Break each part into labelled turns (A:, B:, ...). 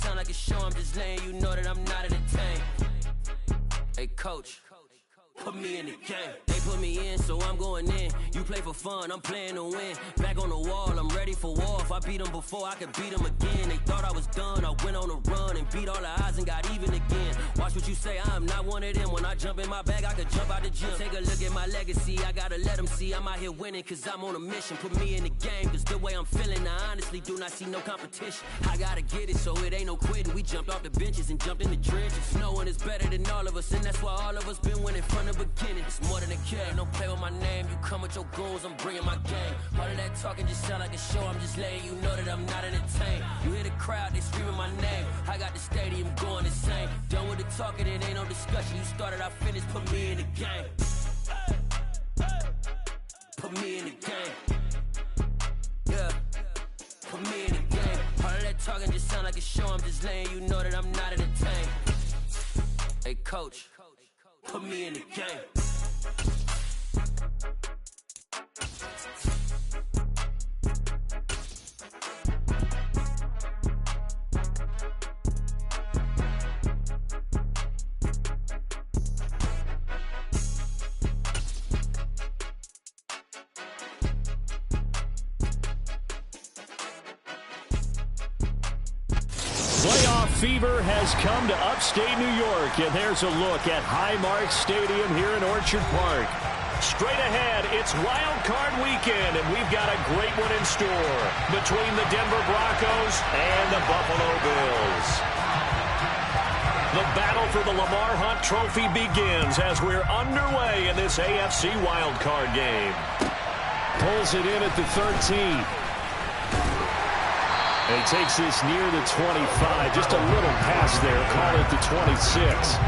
A: sound like a show, I'm just letting you know that I'm not entertained. Hey, coach, put me in the game. They put me in, so I'm going in. You play for fun, I'm playing to win. Back on the wall, I'm ready for war. If I beat them before, I could beat them again. They thought I was done, I went on a run and beat all the odds and got even again. Watch what you say, I'm not one of them. When I jump in my bag, I could jump out the gym. Take a look at my legacy, I gotta let them see I'm out here winning, cause I'm on a mission. Put me in the game, cause the way I'm feeling, I honestly do not see no competition. I gotta get it, so it ain't no quitting. We jumped off the benches and jumped in the trenches. No one is better than all of us, and that's why all of us been winning from the beginning. It's more than a game, don't play with my name. You come with your goons, I'm bringing my game. All of that talking just sound like a show, I'm just letting you know that I'm not entertained. You hear the crowd, they screaming my name. I got the stadium going insane. Done with the talking, it ain't no discussion. You started, I finished, put me in the game. Put me in the game. Yeah, put me in the game. All of that talking just sound like a show, I'm just letting you know that I'm not entertained. Hey, coach, put me in the game.
B: Playoff fever has come to upstate New York, and there's a look at Highmark Stadium here in Orchard Park. Straight ahead, it's Wild Card Weekend, and we've got a great one in store between the Denver Broncos and the Buffalo Bills. The battle for the Lamar Hunt Trophy begins as we're underway in this AFC Wild Card game.
C: Pulls it in at the 13. And he takes this near the 25. Just a little pass there. Call it the 26.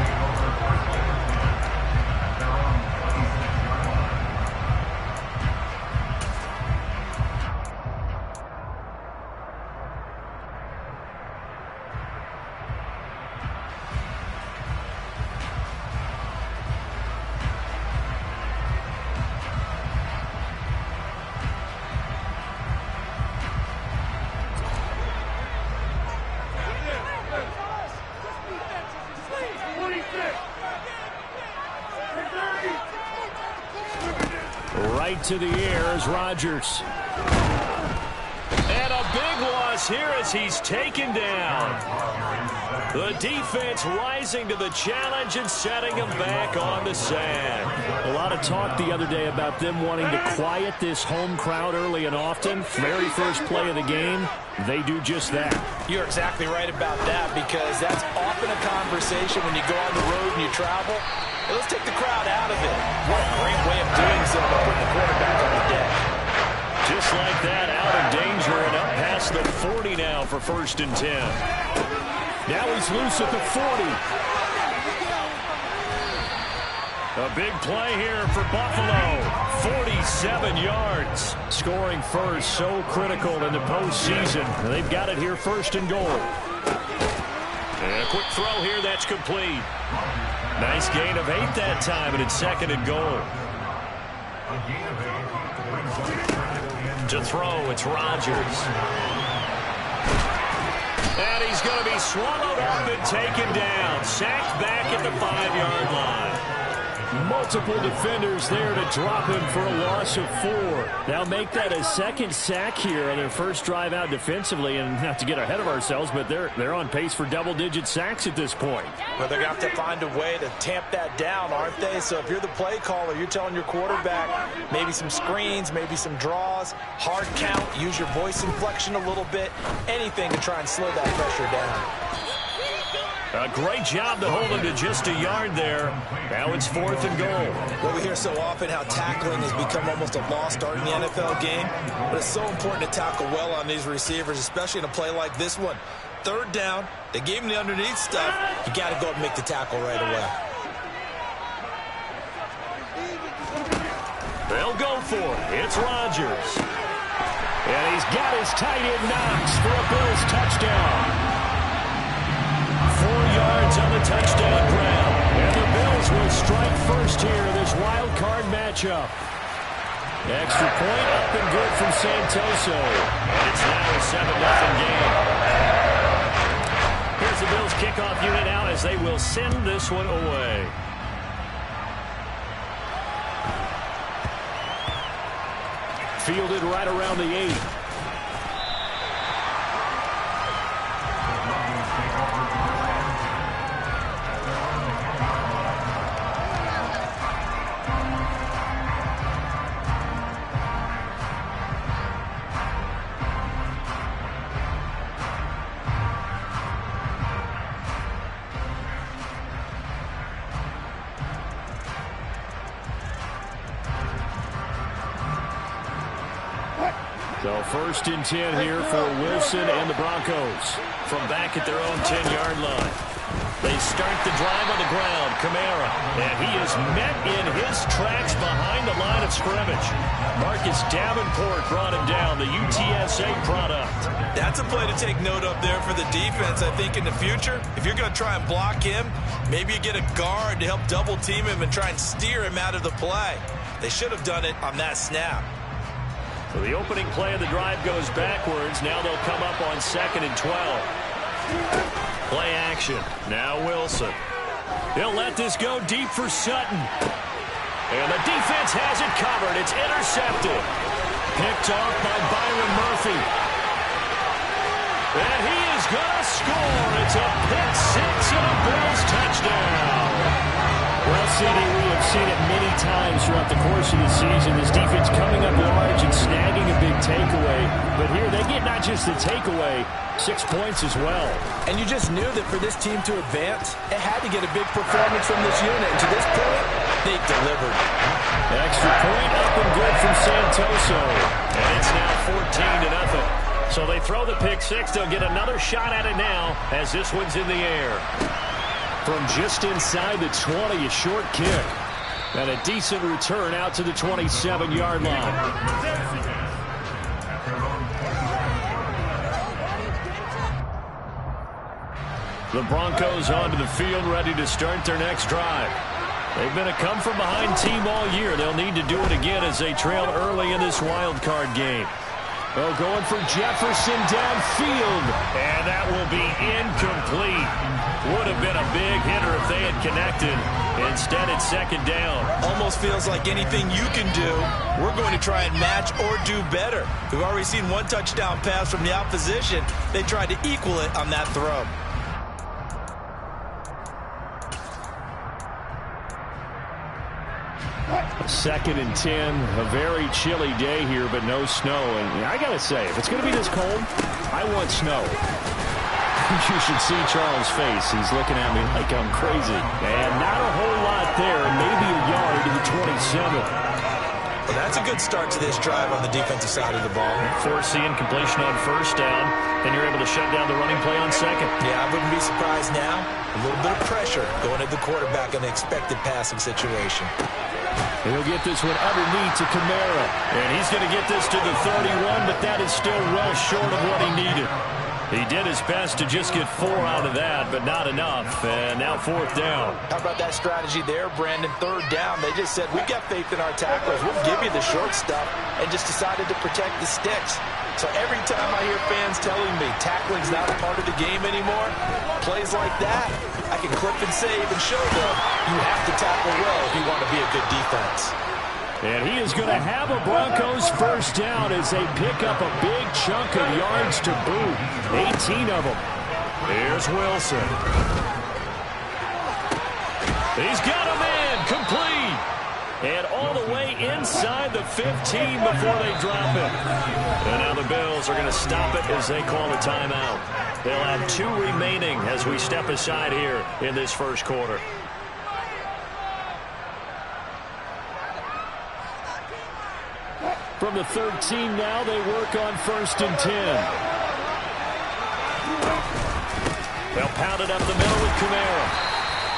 B: Right to the air is Rodgers.
C: And a big loss here as he's taken down. The defense rising to the challenge and setting him back on the sack.
B: A lot of talk the other day about them wanting to quiet this home crowd early and often. Very first play of the game, they do just that.
D: You're exactly right about that, because that's often a conversation when you go on the road and you travel. Hey, let's take the crowd out of it. What a great way of doing so by putting the quarterback on the deck.
B: Just like that, out of danger and up past the 40 now for 1st and 10. Now he's loose at the 40. A big play here for Buffalo. 47 yards. Scoring first, so critical in the postseason. They've got it here, 1st and goal. And a quick throw here, that's complete. Nice gain of 8 that time, and it's 2nd and goal. To throw, it's Rodgers. And he's going to be swallowed up and taken down. Sacked back at the 5-yard line. Multiple defenders there to drop him for a loss of 4. Now make that a 2nd sack here on their first drive out defensively. And not to get ahead of ourselves, but they're on pace for double-digit sacks at this point.
D: Well, they're going to have to find a way to tamp that down, aren't they? So if you're the play caller, you're telling your quarterback maybe some screens, maybe some draws, hard count, use your voice inflection a little bit, anything to try and slow that pressure down.
B: A great job to hold him to just a yard there. Now it's 4th and goal.
D: Well, we hear so often how tackling has become almost a lost art in the NFL game, but it's so important to tackle well on these receivers, especially in a play like this one. 3rd down, they gave him the underneath stuff. You got to go and make the tackle right away.
B: They'll go for it. It's Rodgers. And he's got his tight end Knox for a Bills touchdown. 4 yards on the touchdown grab. And the Bills will strike first here in this wild card matchup. Extra point up and good from Santoso. And it's now a 7-0 game.
C: kickoff unit now as they will send this one away. Fielded right around the 8. So 1st and 10 here for Wilson and the Broncos from back at their own 10-yard line. They start the drive on the ground. Kamara, and he is met in his tracks behind the line of scrimmage. Marcus Davenport brought him down, the UTSA product.
D: That's a play to take note of there for the defense. I think in the future, if you're going to try and block him, maybe you get a guard to help double team him and try and steer him out of the play. They should have done it on that snap.
C: So the opening play of the drive goes backwards. Now they'll come up on 2nd and 12. Play action. Now Wilson. He'll let this go deep for Sutton. And the defense has it covered. It's intercepted. Picked off by Byron Murphy. And he is going to score. It's a pick six and a Bills touchdown.
B: Well, CD, we have seen it many times throughout the course of the season. This defense coming up large and snagging a big takeaway. But here they get not just the takeaway, 6 points as well.
D: And you just knew that for this team to advance, it had to get a big performance from this unit. And to this point, they've delivered.
B: Extra point up and good from Santoso.
C: And it's now 14-0. So they throw the pick six. They'll get another shot at it now as this one's in the air.
B: From just inside the 20, a short kick. And a decent return out to the 27-yard line.
C: The Broncos onto the field, ready to start their next drive. They've been a come-from-behind team all year. They'll need to do it again as they trail early in this wild card game.
B: Oh, going for Jefferson downfield.
C: And that will be incomplete. Would have been a big hitter if they had connected. Instead, it's 2nd down.
D: Almost feels like anything you can do, we're going to try and match or do better. We've already seen one touchdown pass from the opposition. They tried to equal it on that throw.
B: Second and 10, a very chilly day here, but no snow. And I got to say, if it's going to be this cold, I want snow. You should see Charles' face. He's looking at me like I'm crazy. And not a whole lot there, maybe a yard to the 27.
D: Well, that's a good start to this drive on the defensive side of the ball.
C: Force the incompletion on 1st down, and you're able to shut down the running play on 2nd.
D: Yeah, I wouldn't be surprised now. A little bit of pressure going at the quarterback in an expected passing situation.
B: He'll get this one underneath to Kamara.
C: And he's going to get this to the 31, but that is still well short of what he needed. He did his best to just get 4 out of that, but not enough. And now 4th down.
D: How about that strategy there, Brandon? 3rd down. They just said, we've got faith in our tacklers. We'll give you the short stuff, and just decided to protect the sticks. So every time I hear fans telling me tackling's not a part of the game anymore, plays like that, I can clip and save and show them you have to tackle well if you want to be a good defense.
B: And he is going to have a Broncos 1st down as they pick up a big chunk of yards to boot. 18 of them.
C: Here's Wilson. He's got him in. Complete. And all the way inside the 15 before they drop it. And now the Bills are going to stop it as they call a timeout. They'll have 2 remaining as we step aside here in this 1st quarter.
B: From the 13 now, they work on 1st and 10.
C: They'll pound it up the middle with Kamara.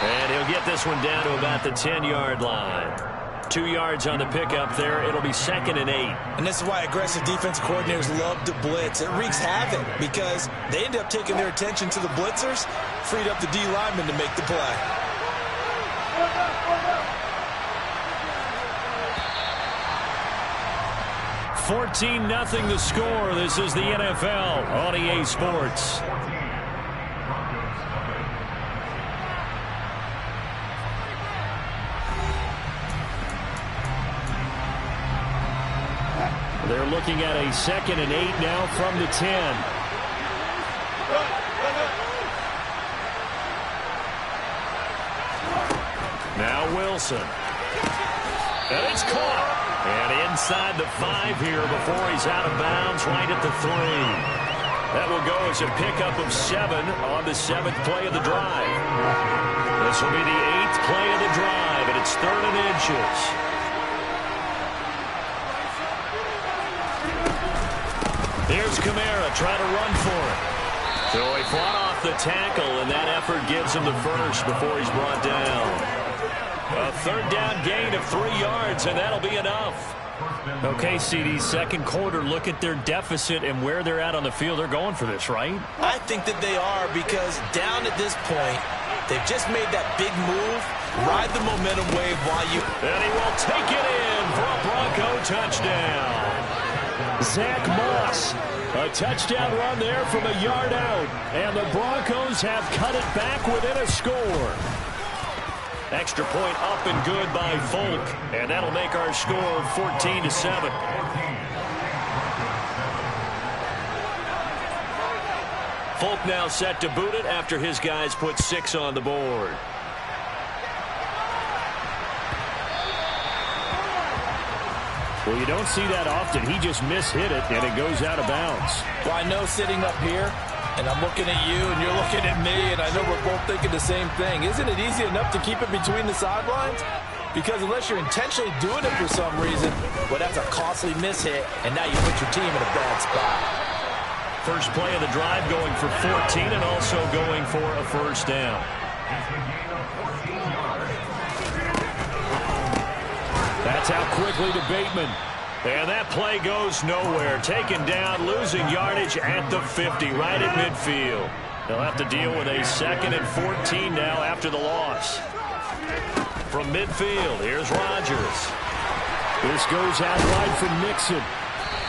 C: And he'll get this one down to about the 10-yard line. 2 yards on the pickup there. It'll be 2nd and 8.
D: And this is why aggressive defensive coordinators love to blitz. It wreaks havoc because they end up taking their attention to the blitzers, freed up the D lineman to make the play.
C: $14-0 the score. This is the NFL on EA Sports.
B: They're looking at a 2nd and 8 now from the 10. Now Wilson. And it's caught. And inside the 5 here before he's out of bounds right at the 3. That will go as a pickup of 7 on the 7th play of the drive. This will be the 8th play of the drive, and it's 3rd and inches. Here's Kamara trying to run for it. So he fought off the tackle, and that effort gives him the first before he's brought down. A 3rd down gain of 3 yards, and that'll be enough. Okay, CD, second quarter, look at their deficit and where they're at on the field. They're going for this, right?
D: I think that they are, because down at this point, they've just made that big move. Ride the momentum wave while you...
B: And he will take it in for a Bronco touchdown. Zach Moss, a touchdown run there from a yard out. And the Broncos have cut it back within a score. Extra point up and good by Folk. And that'll make our score 14-7. Folk now set to boot it after his guys put 6 on the board. Well, you don't see that often. He just mishit it, and it goes out of bounds.
D: Well, I know sitting up here, and I'm looking at you, and you're looking at me, and I know we're both thinking the same thing. Isn't it easy enough to keep it between the sidelines? Because unless you're intentionally doing it for some reason, well, that's a costly mishit, and now you put your team in a bad spot.
B: First play of the drive going for 14 and also going for a first down. That's out quickly to Bateman. And that play goes nowhere. Taken down, losing yardage at the 50, right at midfield. They'll have to deal with a 2nd and 14 now after the loss. From midfield, here's Rodgers. This goes out wide from Mixon.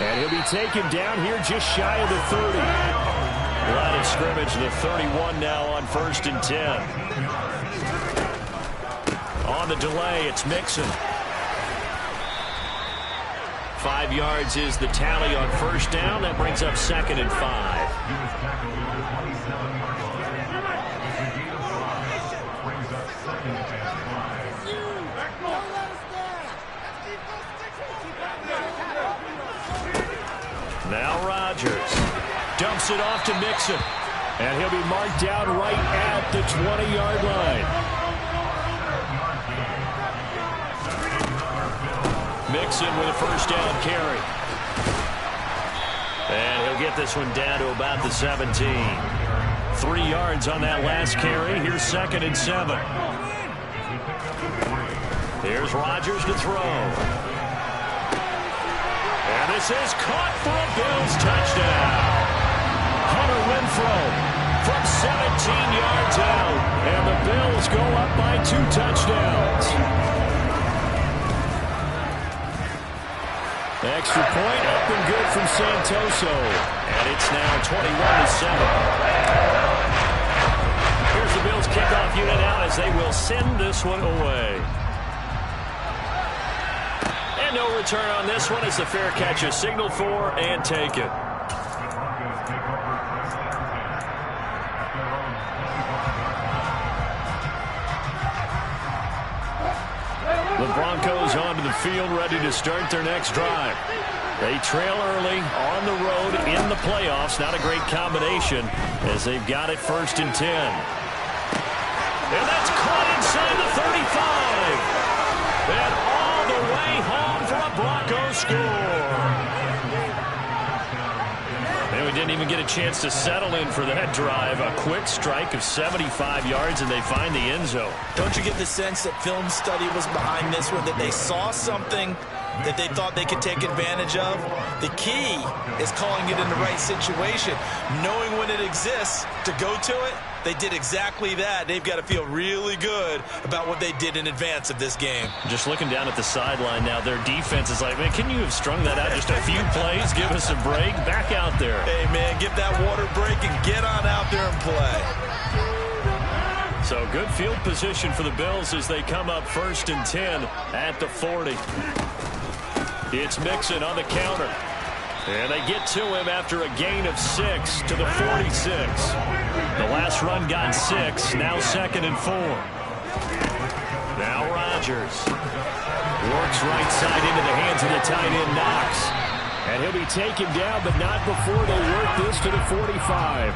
B: And he'll be taken down here just shy of the 30. Line of scrimmage, the 31 now on 1st and 10. On the delay, it's Mixon. 5 yards is the tally on first down. That brings up 2nd and 5. Now Rodgers dumps it off to Mixon. And he'll be marked down right at the 20-yard line. Mixon with a first down carry. And he'll get this one down to about the 17. 3 yards on that last carry. Here's 2nd and 7. Here's Rodgers to throw. And this is caught for a Bills touchdown. Hunter Renfrow from 17 yards out. And the Bills go up by 2 touchdowns. Extra point up and good from Santoso. And it's now 21-7. Here's the Bills kickoff unit out as they will send this one away. And no return on this one as the fair catch is signaled for and taken. The Broncos onto the field, ready to start their next drive. They trail early on the road in the playoffs. Not a great combination as they've got it 1st and 10. And that's caught inside the 35. And all the way home for a Broncos score. And we didn't even get a chance to settle in for that drive. A quick strike of 75 yards, and they find the end zone.
D: Don't you get the sense that film study was behind this one, that they saw something that they thought they could take advantage of? The key is calling it in the right situation, knowing when it exists to go to it. They did exactly that. They've got to feel really good about what they did in advance of this game.
B: Just looking down at the sideline now, their defense is like, man, can you have strung that out just a few plays? Give us a break. Back out there.
D: Hey, man, get that water break and get on out there and play.
B: So good field position for the Bills as they come up 1st and 10 at the 40. It's Mixon on the counter. And they get to him after a gain of 6 to the 46. The last run got 6, now 2nd and 4. Now Rodgers works right side into the hands of the tight end Knox. And he'll be taken down, but not before they work this to the 45.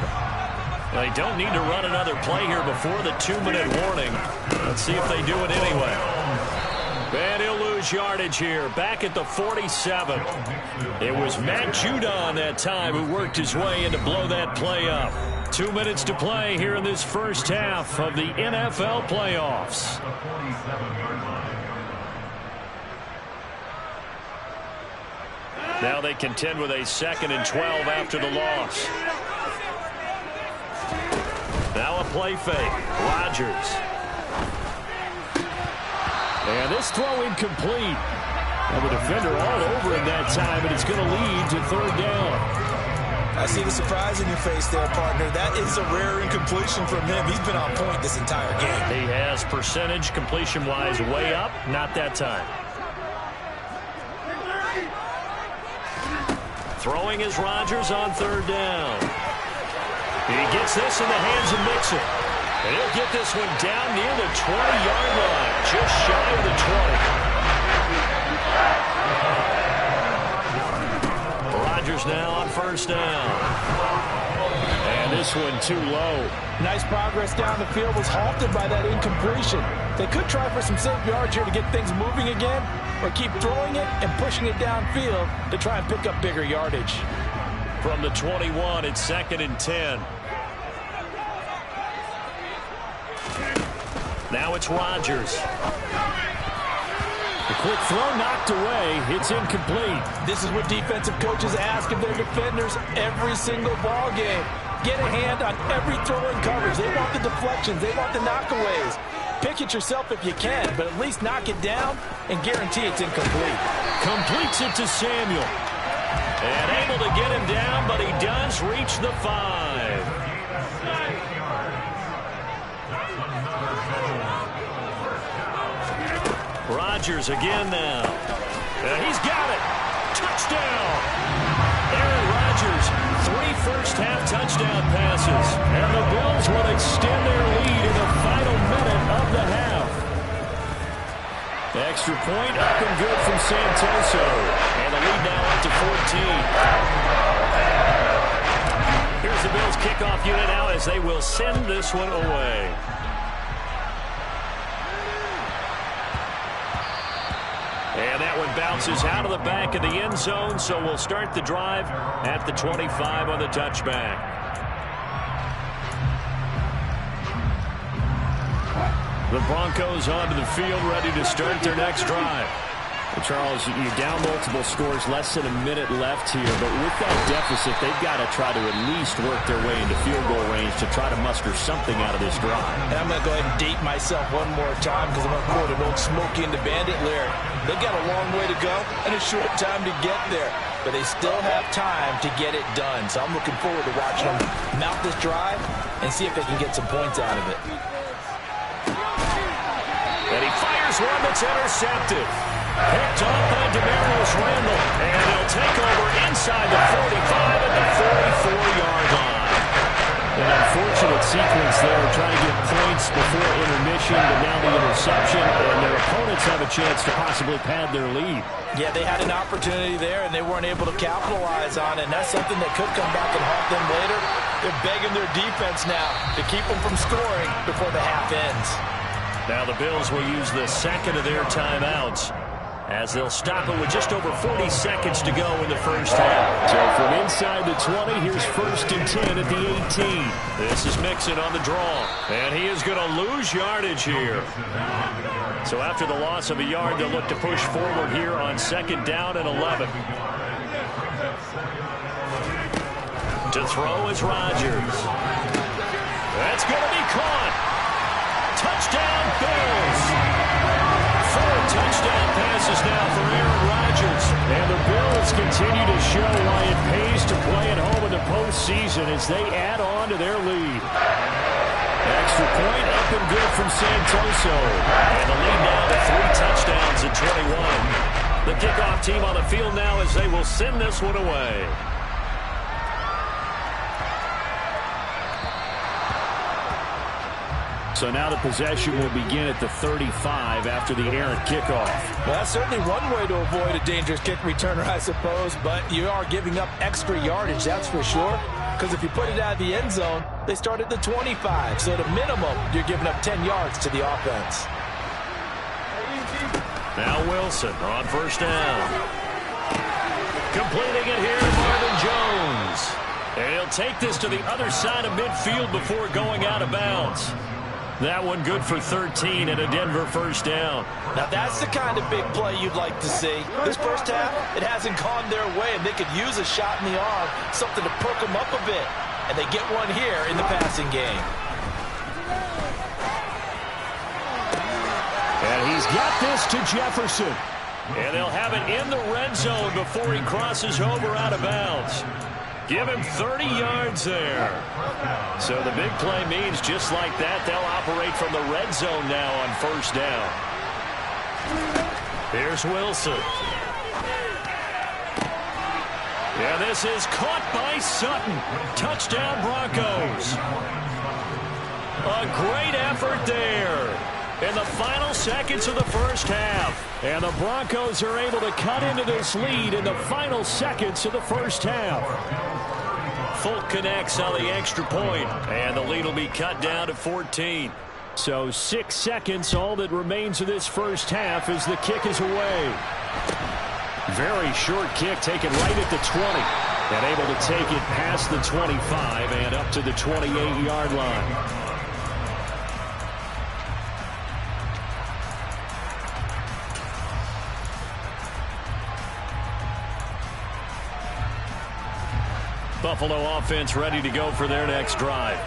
B: They don't need to run another play here before the 2-minute warning. Let's see if they do it anyway. And he'll lose yardage here, back at the 47. It was Matt Judon that time who worked his way in to blow that play up. 2 minutes to play here in this first half of the NFL playoffs. Now they contend with a 2nd and 12 after the loss. Now a play fake. Rodgers. And this throw incomplete. And the defender all over him that time, and it's going to lead to 3rd down.
D: I see the surprise in your face there, partner. That is a rare incompletion from him. He's been on point this entire game.
B: He has percentage completion-wise way up. Not that time. Throwing is Rodgers on 3rd down. He gets this in the hands of Mixon. And he'll get this one down near the 20-yard line, just shy of the 20. Rodgers now on 1st down. And this one too low.
D: Nice progress down the field, was halted by that incompletion. They could try for some safe yards here to get things moving again, or keep throwing it and pushing it downfield to try and pick up bigger yardage.
B: From the 21, it's 2nd and 10. Now it's Rodgers. The quick throw knocked away. It's incomplete.
D: This is what defensive coaches ask of their defenders every single ball game. Get a hand on every throw in coverage. They want the deflections. They want the knockaways. Pick it yourself if you can, but at least knock it down and guarantee it's incomplete.
B: Completes it to Samuel. And able to get him down, but he does reach the 5. Rodgers again now. He's got it. Touchdown. Aaron Rodgers, 3 first-half touchdown passes. And the Bills will extend their lead in the final minute of the half. Extra point up and good from Santoso. And the lead now up to 14. Here's the Bills kickoff unit now as they will send this one away. And that one bounces out of the back of the end zone, so we'll start the drive at the 25 on the touchback. The Broncos onto the field, ready to start their next drive. Well, Charles, you're down multiple scores, less than a minute left here, but with that deficit, they've got to try to at least work their way into field goal range to try to muster something out of this drive.
D: And I'm going to go ahead and date myself one more time because I'm going to quote an old Smokey and the Bandit lyric. They've got a long way to go and a short time to get there, but they still have time to get it done. So I'm looking forward to watching them mount this drive and see if they can get some points out of it.
B: And he fires one that's intercepted. Picked off by Demarius Randall. And he'll take over inside the 45 at the 44-yard line. An unfortunate sequence there, trying to get points before intermission, but now the interception, and their opponents have a chance to possibly pad their lead.
D: Yeah, they had an opportunity there, and they weren't able to capitalize on it, and that's something that could come back and haunt them later. They're begging their defense now to keep them from scoring before the half ends.
B: Now the Bills will use the second of their timeouts, as they'll stop it with just over 40 seconds to go in the first half. So from inside the 20, here's 1st and 10 at the 18. This is Mixon on the draw, and he is going to lose yardage here. So after the loss of a yard, they'll look to push forward here on 2nd down and 11. To throw is Rodgers. That's going to be caught. Touchdown, Bills. 4 touchdown passes now for Aaron Rodgers. And the Bills continue to show why it pays to play at home in the postseason as they add on to their lead. Extra point up and good from Santoso. And the lead now to 3 touchdowns at 21. The kickoff team on the field now as they will send this one away. So now the possession will begin at the 35 after the errant kickoff.
D: Well, that's certainly one way to avoid a dangerous kick returner, I suppose, but you are giving up extra yardage, that's for sure. Because if you put it out of the end zone, they start at the 25. So at a minimum, you're giving up 10 yards to the offense.
B: Now Wilson on first down. Completing it here, Marvin Jones. And he'll take this to the other side of midfield before going out of bounds. That one good for 13 and a Denver first down.
D: Now that's the kind of big play you'd like to see. This first half, it hasn't gone their way, and they could use a shot in the arm, something to perk them up a bit. And they get one here in the passing game.
B: And he's got this to Jefferson. And they'll have it in the red zone before he crosses over out of bounds. Give him 30 yards there. So the big play means just like that, they'll operate from the red zone now on first down. Here's Wilson. Yeah, this is caught by Sutton. Touchdown Broncos. A great effort there in the final seconds of the first half. And the Broncos are able to cut into this lead in the final seconds of the first half. Folk connects on the extra point, and the lead will be cut down to 14. So 6 seconds, all that remains of this first half as the kick is away. Very short kick taken right at the 20. And able to take it past the 25 and up to the 28-yard line. Buffalo offense ready to go for their next drive.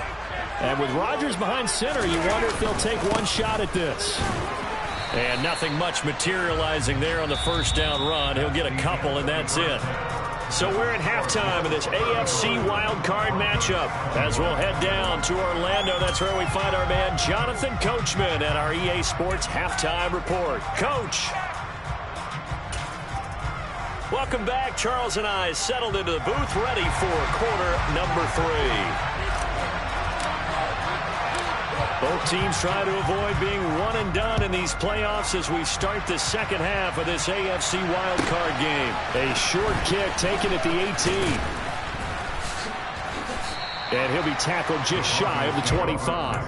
B: And with Rodgers behind center, you wonder if they'll take one shot at this. And nothing much materializing there on the first down run. He'll get a couple, and that's it. So we're at halftime of this AFC wildcard matchup. As we'll head down to Orlando, that's where we find our man Jonathan Coachman at our EA Sports Halftime Report. Coach. Welcome back. Charles and I settled into the booth, ready for quarter number 3. Both teams try to avoid being one and done in these playoffs as we start the second half of this AFC wildcard game. A short kick taken at the 18. And he'll be tackled just shy of the 25.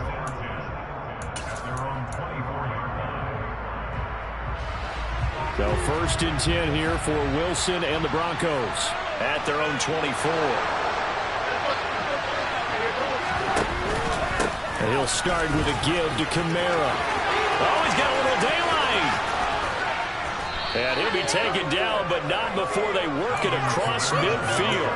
B: So first and 10 here for Wilson and the Broncos at their own 24. And he'll start with a give to Kamara. Oh, he's got a little daylight. And he'll be taken down, but not before they work it across midfield.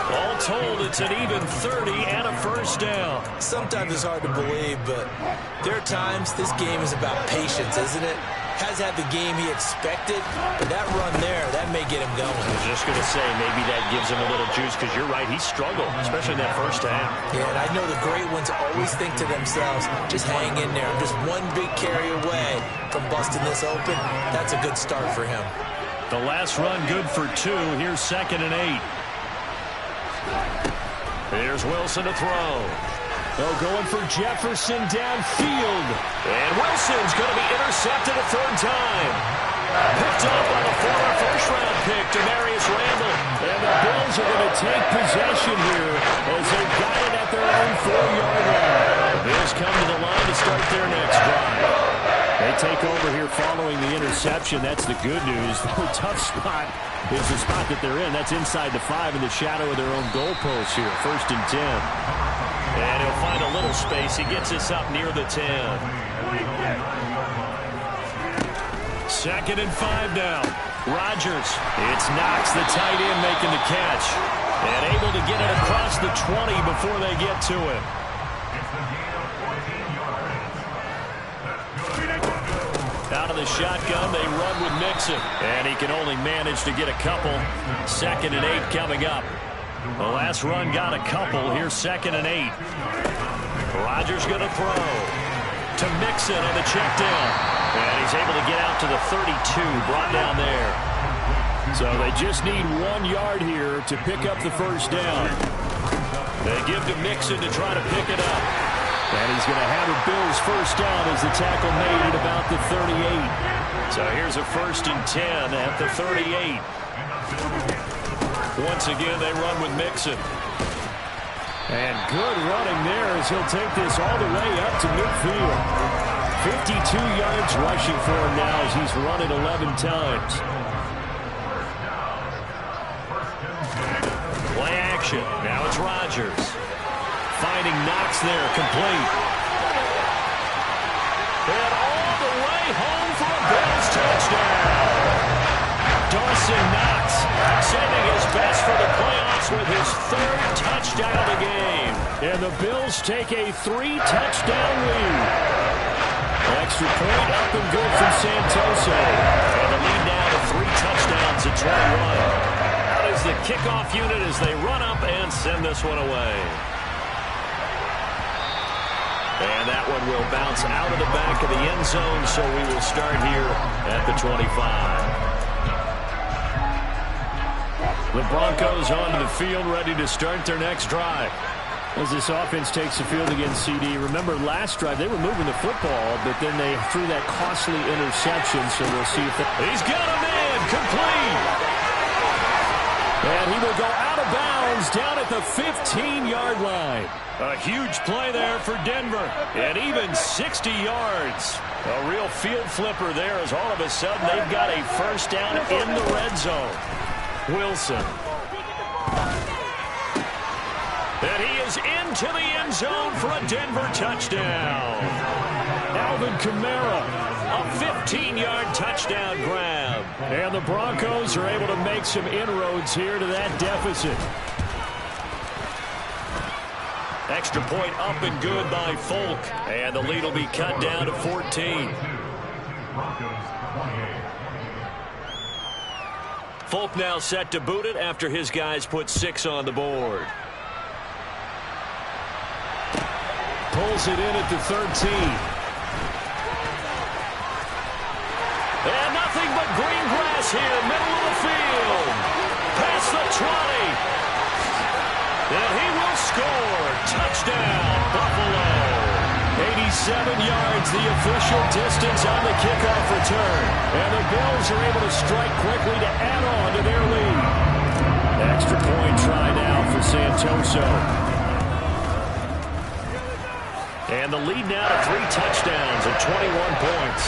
B: All told, it's an even 30 and a first down.
D: Sometimes it's hard to believe, but there are times this game is about patience, isn't it? Has had the game he expected, but that run there, that may get him going.
B: I was just going to say, maybe that gives him a little juice, because you're right, he struggled, especially in that first half.
D: Yeah, and I know the great ones always think to themselves, just hang in there. I'm just one big carry away from busting this open. That's a good start for him.
B: The last run good for 2. Here's 2nd and 8. Here's Wilson to throw. Oh, going for Jefferson downfield. And Wilson's going to be intercepted a 3rd time. Picked up by the former first-round pick, Demarius Randall. And the Bills are going to take possession here as they've got it at their own 4-yard line. The Bills come to the line to start their next drive. They take over here following the interception. That's the good news. The tough spot is the spot that they're in. That's inside the 5 in the shadow of their own goalpost here. 1st and 10. And he'll find a little space. He gets us up near the 10. 2nd and 5 now. Rodgers. It's Knox, the tight end, making the catch. And able to get it across the 20 before they get to it. Out of the shotgun, they run with Mixon. And he can only manage to get a couple. 2nd and 8 coming up. The last run got a couple. Here's 2nd and 8. Rodgers going to throw to
C: to Mixon on the check down. And he's able to get out to the 32, brought down there.
B: So they just need 1 yard here to pick up the first down.
C: They give to Mixon to try to pick it up.
B: And he's going to have a Bills first down as the tackle made at about the 38.
C: So here's a 1st and 10 at the 38. Once again, they run with Mixon.
B: And good running there as he'll take this all the way up to midfield. 52 yards rushing for him now as he's run it 11 times.
C: Play action. Now it's Rodgers. Finding Knox there, complete. And all the way home for a Bills touchdown. Dawson Knox sending his best for the playoffs with his 3rd touchdown of the game.
B: And the Bills take a 3-touchdown lead. Extra point up and good from Santoso.
C: And the lead now to 3 touchdowns at 21. Out is the kickoff unit as they run up and send this one away. And that one will bounce out of the back of the end zone, so we will start here at the 25.
B: The Broncos onto the field, ready to start their next drive. As this offense takes the field against CD. Remember, last drive, they were moving the football, but then they threw that costly interception, so we'll see if
C: he's got a man, complete!
B: And he will go out of bounds down at the 15-yard line.
C: A huge play there for Denver, and even 60 yards. A real field flipper there as all of a sudden they've got a first down in the red zone. Wilson. And he is into the end zone for a Denver touchdown.
B: Alvin Kamara,
C: a 15-yard touchdown grab.
B: And the Broncos are able to make some inroads here to that deficit.
C: Extra point up and good by Folk. And the lead will be cut down to 14. Folk now set to boot it after his guys put 6 on the board.
B: Pulls it in at the 13.
C: And nothing but green grass here, middle of the field. Past the 20. And he will score. Touchdown, Buffalo.
B: 87 yards, the official distance on the kickoff return. And the Bills are able to strike quickly to add on to their lead. Extra point try now for Santoso.
C: And the lead now to 3 touchdowns and 21 points.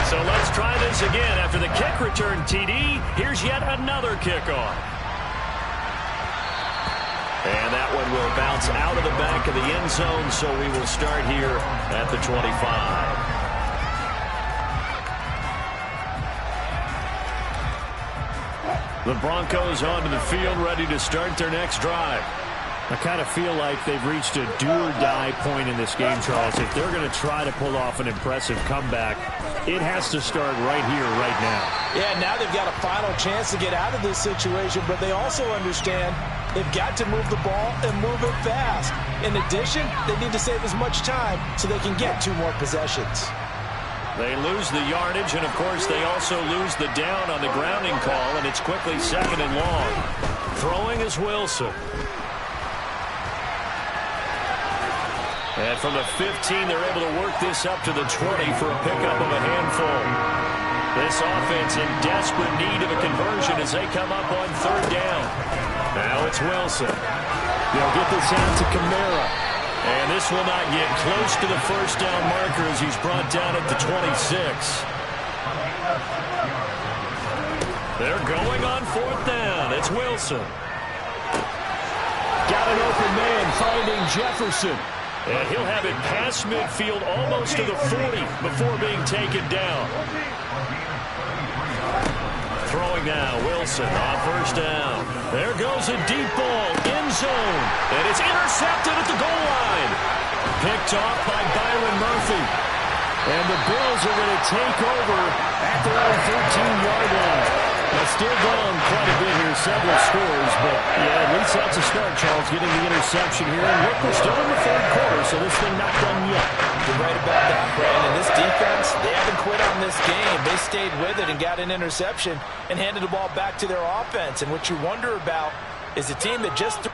C: So let's try this again. After the kick return TD, here's yet another kickoff. And that one will bounce out of the back of the end zone, so we will start here at the 25.
B: The Broncos onto the field, ready to start their next drive. I kind of feel like they've reached a do-or-die point in this game, Charles. If they're going to try to pull off an impressive comeback, it has to start right here, right now.
D: Yeah, now they've got a final chance to get out of this situation, but they also understand they've got to move the ball and move it fast. In addition, they need to save as much time so they can get 2 more possessions.
C: They lose the yardage, and, of course, they also lose the down on the grounding call, and it's quickly 2nd and long. Throwing is Wilson. And from the 15, they're able to work this up to the 20 for a pickup of a handful. This offense in desperate need of a conversion as they come up on 3rd down. Now it's Wilson.
B: They'll get this out to Kamara.
C: And this will not get close to the first down marker as he's brought down at the 26. They're going on 4th down. It's Wilson.
B: Got an open man finding Jefferson.
C: And he'll have it past midfield almost to the 40 before being taken down. Throwing now, Wilson on 1st down. There goes a deep ball, end zone. And it's intercepted at the goal line. Picked off by Byron Murphy.
B: And the Bills are going to take over at their own 13-yard line. They're still down quite a bit here, several scores, but yeah, at least that's a start, Charles, getting the interception here. And look, we're still in the third quarter, so this thing not done yet.
D: You're right about that, Brandon. This defense, they haven't quit on this game. They stayed with it and got an interception and handed the ball back to their offense. And what you wonder about is a team that just...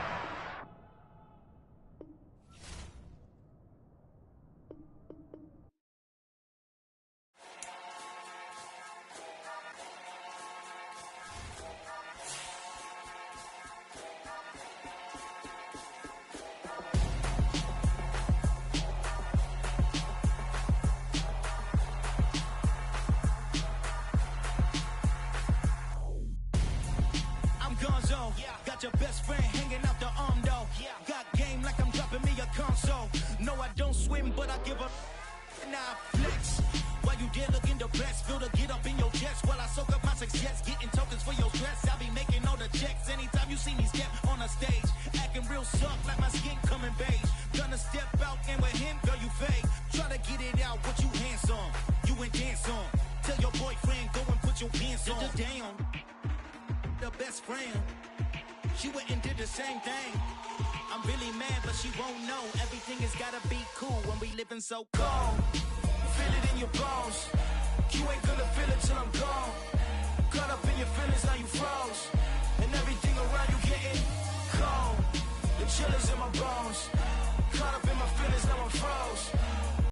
E: Got your best friend hanging out the arm though. Got game like I'm dropping me a console. No, I don't swim, but I give up. Now flex. While you there looking depressed, feel the get up in your chest while I soak up my success. Getting tokens for your stress. I'll be making all the checks anytime you see me step on a stage. Acting real soft like my skin coming beige. Gonna step out and with him, girl, you fake. Try to get it out, what you handsome. You ain't dance on. Tell your boyfriend, go and put your pants on. Down. The best friend. She went and did the same thing. I'm really mad, but she won't know. Everything has gotta be cool when we living so cold. Feel it in your bones. You ain't gonna feel it till I'm gone. Caught up in your feelings, now you froze. And everything around you getting cold. The chill is in my bones.